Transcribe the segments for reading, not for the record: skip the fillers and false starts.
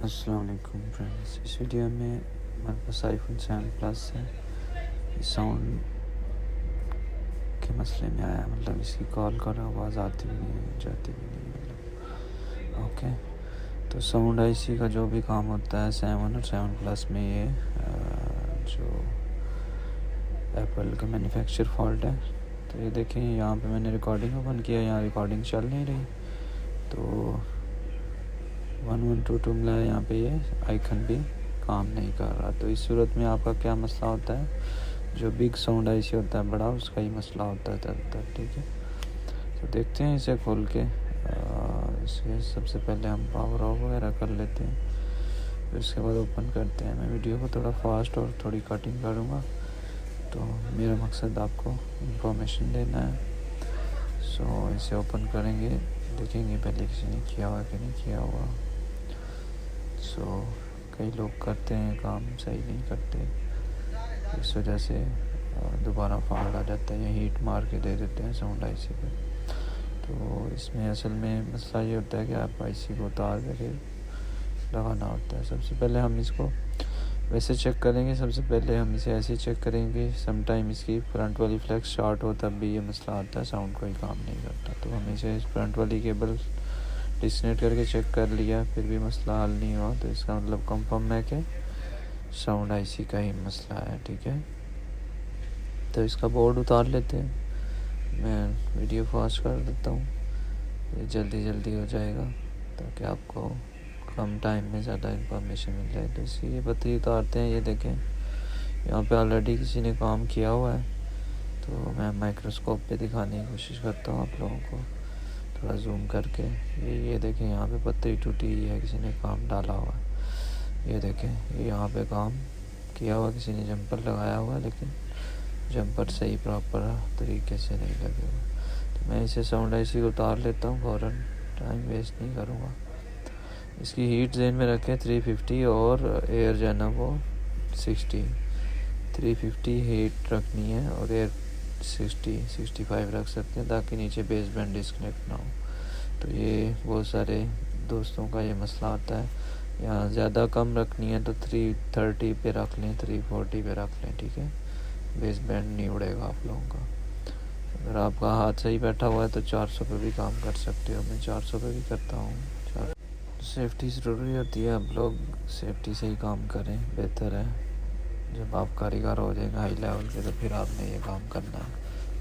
अस्सलाम वालेकुम फ्रेंड्स। इस वीडियो में हमारे पास आईफोन 7 प्लस है। साउंड के मसले में आया, मतलब इसकी कॉल करो आवाज़ आती भी नहीं है, जाती भी नहीं है, मतलब ओके। तो साउंड आईसी का जो भी काम होता है 7 और 7 प्लस में, ये जो एप्पल का मैन्युफैक्चर फॉल्ट है। तो ये देखें, यहाँ पे मैंने रिकॉर्डिंग ओपन किया, यहाँ रिकॉर्डिंग चल नहीं रही। तो 1122 मिला है, यहाँ पे ये आइकन भी काम नहीं कर रहा। तो इस सूरत में आपका क्या मसला होता है, जो बिग साउंड आईसी होता है बड़ा, उसका ही मसला होता है ज़्यादातर, ठीक है। तो देखते हैं इसे खोल के। इसे सबसे पहले हम पावर ऑफ वगैरह कर लेते हैं, फिर उसके बाद ओपन करते हैं। मैं वीडियो को थोड़ा फास्ट और थोड़ी कटिंग करूँगा, तो मेरा मकसद आपको इंफॉर्मेशन देना है। सो इसे ओपन करेंगे, देखेंगे पहले किसी ने किया हुआ कि नहीं किया हुआ। सो कई लोग करते हैं काम, सही नहीं करते, इस वजह से दोबारा फॉल्ट आ जाता है या हीट मार के दे देते हैं साउंड आईसी पे। तो इसमें असल में मसला ये होता है कि आप आईसी को उतार करके लगाना होता है। सबसे पहले हम इसको वैसे चेक करेंगे। सबसे पहले हम इसे ऐसे चेक करेंगे, समटाइम इसकी फ्रंट वाली फ्लैक्स शॉर्ट हो, तब भी ये मसला आता है, साउंड कोई काम नहीं करता। तो हम इसे फ्रंट वाली केबल डिस्कनेक्ट करके चेक कर लिया, फिर भी मसला हल नहीं हुआ, तो इसका मतलब कंफर्म है कि साउंड आईसी का ही मसला है, ठीक है। तो इसका बोर्ड उतार लेते हैं। मैं वीडियो फास्ट कर देता हूँ, ये जल्दी जल्दी हो जाएगा ताकि आपको कम टाइम में ज़्यादा इंफॉर्मेशन मिल जाए। तो इसकी ये पत्ती उतारते हैं। ये देखें, यहाँ पे ऑलरेडी किसी ने काम किया हुआ है। तो मैं माइक्रोस्कोप पे दिखाने की कोशिश करता हूँ आप लोगों को, थोड़ा जूम करके। ये देखें, यहाँ पे पत्ती टूटी हुई है, किसी ने काम डाला हुआ है। ये देखें, ये यहाँ पे काम किया हुआ, किसी ने जंपर लगाया हुआ है, लेकिन जंपर सही प्रॉपर तरीके से नहीं लगे हुए। तो मैं इसे साउंड आईसी को उतार लेता हूँ फ़ौरन, टाइम वेस्ट नहीं करूँगा। इसकी हीट जेन में रखें 350 और एयर जो है ना वो 60। 350 हीट रखनी है और एयर 65 रख सकते हैं, ताकि नीचे बेस बैंड डिस्कनेक्ट ना हो। तो ये बहुत सारे दोस्तों का ये मसला आता है। यहाँ ज़्यादा कम रखनी है तो 330 पे रख लें, 340 पे रख लें, ठीक है। बेस बैंड नहीं उड़ेगा आप लोगों का। अगर आपका हाथ सही बैठा हुआ है तो 400 पे भी काम कर सकते हो। मैं 400 पे भी करता हूँ। सेफ्टी ज़रूरी होती है, आप लोग सेफ्टी से ही काम करें, बेहतर है। जब आप कारीगर हो जाएंगे हाई लेवल के, तो फिर आपने ये काम करना है।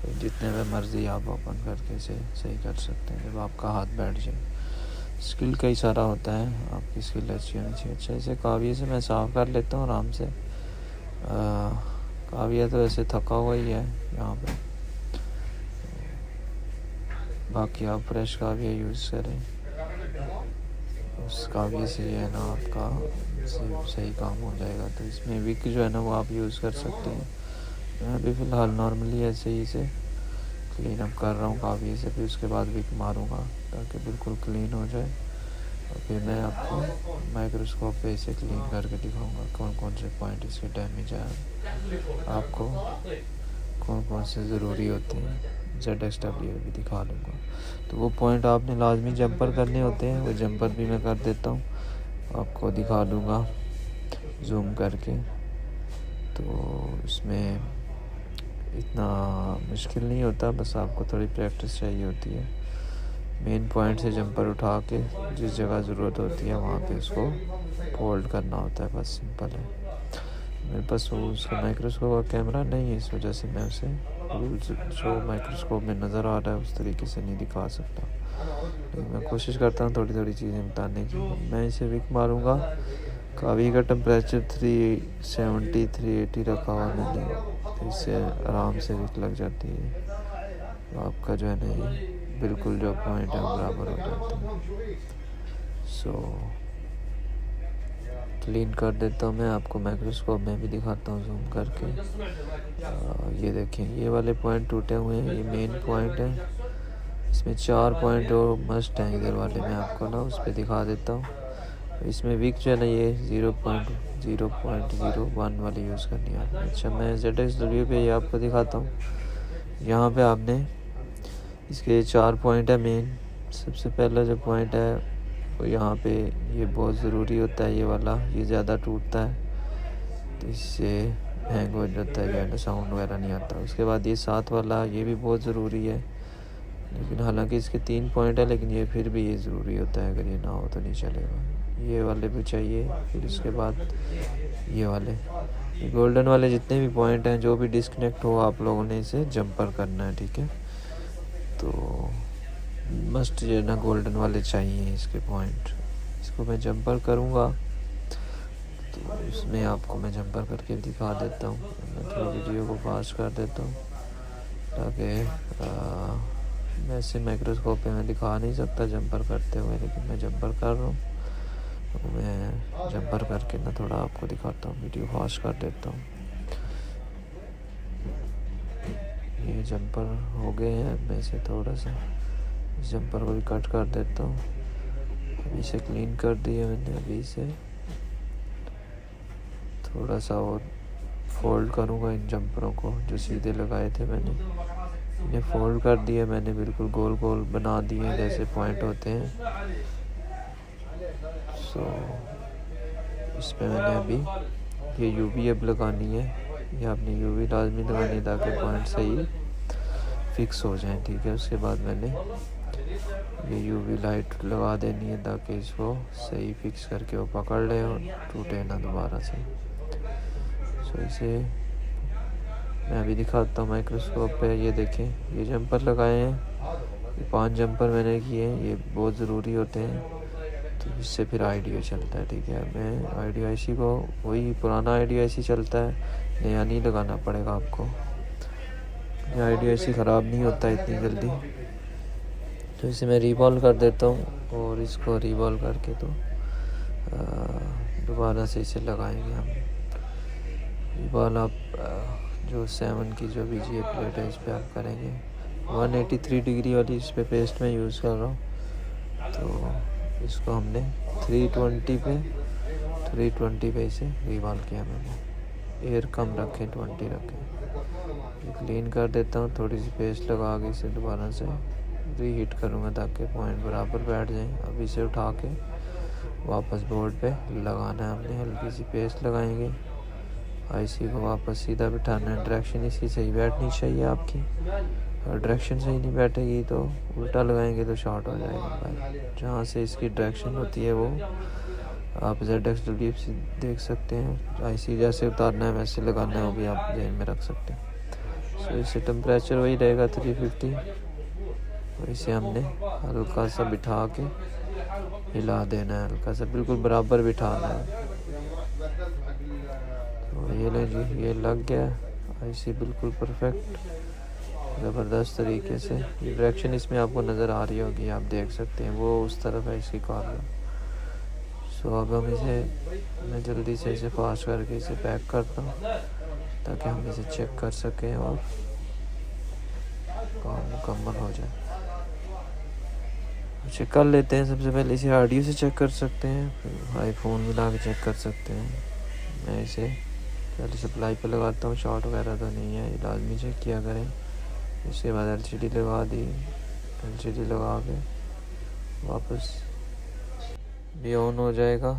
तो जितने पे मर्ज़ी आप ओपन करके इसे सही कर सकते हैं, जब आपका हाथ बैठ जाए। स्किल का इशारा होता है, आपकी स्किल अच्छी होनी चाहिए। अच्छा, इसे काविये से मैं साफ़ कर लेता हूँ आराम से। काविया तो ऐसे थका हुआ ही है यहाँ पे, बाकी आप फ्रेश काविया यूज़ करें, उस काविये से ये है ना आपका सही काम हो जाएगा। तो इसमें विक जो है ना वो आप यूज़ कर सकते हैं। मैं अभी फ़िलहाल नॉर्मली ऐसे ही इसे क्लीन अप कर रहा हूँ काविये से, फिर उसके बाद विक मारूँगा ताकि बिल्कुल क्लीन हो जाए। और फिर मैं आपको माइक्रोस्कोप पे इसे क्लीन करके दिखाऊंगा कौन कौन से पॉइंट इसके डैमेज है, आपको कौन कौन से ज़रूरी होते हैं। ZXW भी दिखा दूँगा। तो वो पॉइंट आपने लाजमी जंपर करने होते हैं, वो जंपर भी मैं कर देता हूँ, आपको दिखा दूँगा जूम करके। तो इसमें इतना मुश्किल नहीं होता, बस आपको थोड़ी प्रैक्टिस चाहिए होती है। मेन पॉइंट से जंपर उठा के जिस जगह ज़रूरत होती है वहाँ पे उसको फोल्ड करना होता है, बस सिंपल है। मेरे पास वो उसका माइक्रोस्कोप का कैमरा नहीं है, इस वजह से मैं उसे जो माइक्रोस्कोप में नज़र आ रहा है उस तरीके से नहीं दिखा सकता, लेकिन मैं कोशिश करता हूँ थोड़ी थोड़ी चीज़ें बताने की। मैं इसे विक मारूँगा। कावी का टेम्परेचर 370 380 रखा हुआ मैंने, तो इससे आराम से विक लग जाती है। तो आपका जो है ना ये बिल्कुल जो पॉइंट है बराबर हो जाते हैं। सो क्लीन कर देता हूँ मैं, आपको माइक्रोस्कोप में भी दिखाता हूँ जूम करके। ये देखें, ये वाले पॉइंट टूटे हुए हैं, ये मेन पॉइंट है। इसमें 4 पॉइंट और मस्ट हैं इधर वाले, मैं आपको ना उस पर दिखा देता हूँ। इसमें विक जो है ना ये 0.01 वाली यूज़ करनी है आपने। अच्छा, मैं ZXW पे ये आपको दिखाता हूँ। यहाँ पे आपने इसके 4 पॉइंट है मेन। सबसे पहला जो पॉइंट है तो यहाँ पे ये बहुत ज़रूरी होता है, ये वाला, ये ज़्यादा टूटता है तो इससे हैंग हो जाता है, जो है ना साउंड वगैरह नहीं आता। उसके बाद ये 7 वाला, ये भी बहुत ज़रूरी है, लेकिन हालांकि इसके 3 पॉइंट है, लेकिन ये फिर भी ये ज़रूरी होता है, अगर ये ना हो तो नहीं चलेगा। ये वाले भी चाहिए। फिर उसके बाद ये वाले, ये गोल्डन वाले जितने भी पॉइंट हैं, जो भी डिस्कनेक्ट हो आप लोगों ने इसे जंपर करना है, ठीक है। तो मस्ट जो है ना गोल्डन वाले चाहिए इसके पॉइंट। इसको मैं जंपर करूँगा तो इसमें आपको मैं जंपर करके दिखा देता हूँ। मैं थोड़ा वीडियो को फास्ट कर देता हूँ ताकि वैसे माइक्रोस्कोप पे मैं दिखा नहीं सकता जंपर करते हुए, लेकिन मैं जंपर कर रहा हूँ। तो मैं जंपर करके ना थोड़ा आपको दिखाता हूँ, वीडियो फास्ट कर देता हूँ। ये जंपर हो गए हैं, मैं इसे थोड़ा सा इस जंपर को भी कट कर देता हूँ। अभी इसे क्लीन कर दिया मैंने। अभी इसे थोड़ा सा और फोल्ड करूँगा इन जंपरों को जो सीधे लगाए थे मैंने, इन्हें फोल्ड कर दिया मैंने, बिल्कुल गोल गोल बना दिए जैसे पॉइंट होते हैं। सो इस पर मैंने अभी ये यूवी अब लगानी है, ये आपने यूवी लाजमी लगानी है ताकि पॉइंट सही फिक्स हो जाए, ठीक है। उसके बाद मैंने ये यूवी लाइट लगा देनी है ताकि इसको सही फिक्स करके वो पकड़ ले और टूटे ना दोबारा से। सो इसे मैं अभी दिखाता हूँ माइक्रोस्कोप पे। ये देखें, ये जंपर लगाए हैं, ये 5 जंपर मैंने किए हैं, ये बहुत ज़रूरी होते हैं, तो इससे फिर आईडियो चलता है, ठीक है। मैं आईडियो आईसी को, वही पुराना आईडियो आईसी चलता है, नया नहीं लगाना पड़ेगा आपको। ये आईडियो आईसी ख़राब नहीं होता इतनी जल्दी। तो इसे मैं रीबॉल कर देता हूँ और इसको रीबॉल करके तो दोबारा से इसे लगाएंगे हम। रीबॉल आप जो 7 की जो BGA प्लेट है इस पर आप करेंगे। 183 डिग्री वाली इस पर पेस्ट में यूज़ कर रहा हूँ, तो इसको हमने 320 पे इसे रीबॉल किया मैंने। एयर कम रखें, 20 रखें। क्लीन कर देता हूँ, थोड़ी सी पेस्ट लगा के इसे दोबारा से रीहीट करूँगा ताकि पॉइंट बराबर बैठ जाए। अब इसे उठा के वापस बोर्ड पे लगाना है हमने, हल्की सी पेस्ट लगाएंगे। आईसी को वापस सीधा बिठाना है, डायरेक्शन इसकी सही बैठनी चाहिए आपकी। और डायरेक्शन सही नहीं बैठेगी तो उल्टा लगाएंगे तो शॉर्ट हो जाएगा। जहाँ से इसकी डायरेक्शन होती है वो आप ZXW से देख सकते हैं। आईसी जैसे उतारना है वैसे लगाना है, वो भी आप ध्यान में रख सकते हैं। सो इससे टेम्परेचर वही रहेगा 350। और इसे हमने हल्का सा बिठा के हिला देना है, हल्का सा, बिल्कुल बराबर बिठाना है। तो ये ले जी, ये लग गया आईसी बिल्कुल परफेक्ट, ज़बरदस्त तरीके से। ये डायरेक्शन इसमें आपको नज़र आ रही होगी, आप देख सकते हैं, वो उस तरफ है इसकी कॉर्नर। सो अब हम इसे, मैं जल्दी से इसे फास्ट करके इसे पैक करता हूँ ताकि हम इसे चेक कर सकें और काम मुकम्मल हो जाए। चेक कर लेते हैं। सबसे पहले इसे ऑडियो से चेक कर सकते हैं, फिर आईफोन मिला के चेक कर सकते हैं। मैं इसे पहले सप्लाई पे लगाता हूँ, शॉर्ट वगैरह तो नहीं है, ये लाजमी चेक किया करें। इसके बाद LCD लगा दी, LCD लगा के वापस भी ऑन हो जाएगा।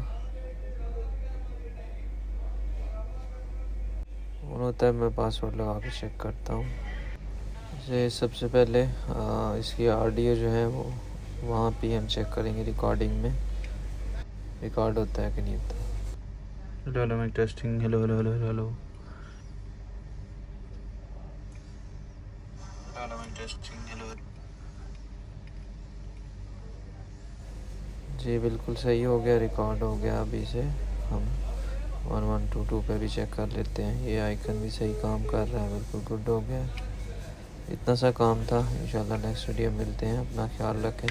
ऑन होता है, मैं पासवर्ड लगा के चेक करता हूँ। इसे सबसे पहले इसकी ऑडियो जो है वो वहाँ पे हम चेक करेंगे, रिकॉर्डिंग में रिकॉर्ड होता है कि नहीं होता। हेलो मैं testing, hello hello hello hello मैं टेस्टिंग, हेलो जी, बिल्कुल सही हो गया, रिकॉर्ड हो गया। अभी से हम 1122 पे भी चेक कर लेते हैं। ये आइकन भी सही काम कर रहा है, बिल्कुल गुड हो गया। इतना सा काम था। इंशाल्लाह नेक्स्ट वीडियो मिलते हैं, अपना ख्याल रखें।